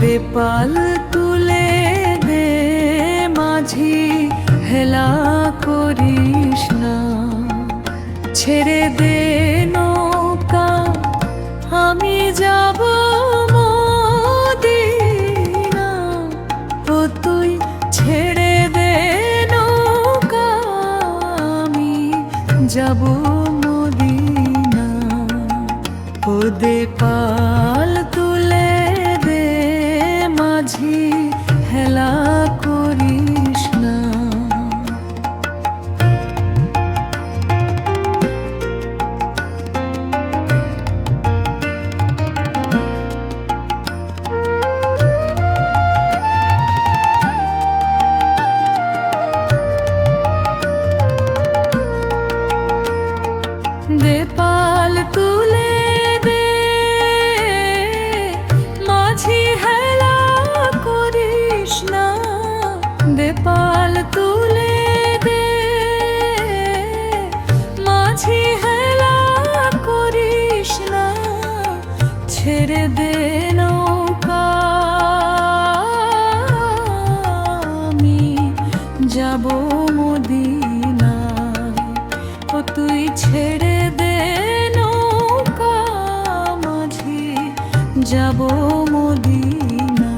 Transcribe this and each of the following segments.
দে পাল তুলে দে মাঝি, হেলা করিস না। ছেড়ে দে নৌকা, আমি যাব মদিনা। ও তুই ছেড়ে দে নৌকা, আমি যাব মদিনা। ও দে পাল তুলে দে মাঝি, হেলা করিস না। দে পাল তুলে দে মাঝি, হেলা করিস না। দে পাল তুলে দে মাঝি, হেলা করিস না। ছেড়ে দে নৌকা, আমি যাব মদিনা। ও তুই ছেড়ে দে নৌকা, মাঝি যাব মদিনা।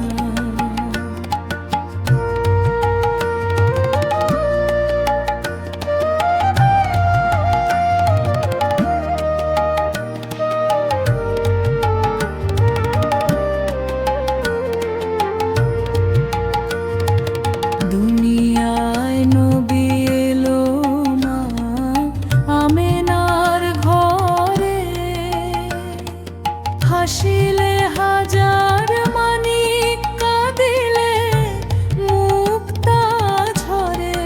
দুনিয়ায় নবী এলো মা আমেনার ঘরে, হাসিলে হাজার মানিক, কাঁদিলে মুক্তা ঝরে।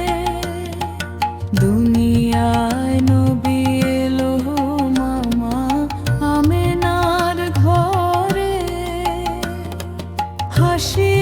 দুনিয়ায় নবী এলো মামা আমেনার ঘরে, হাসি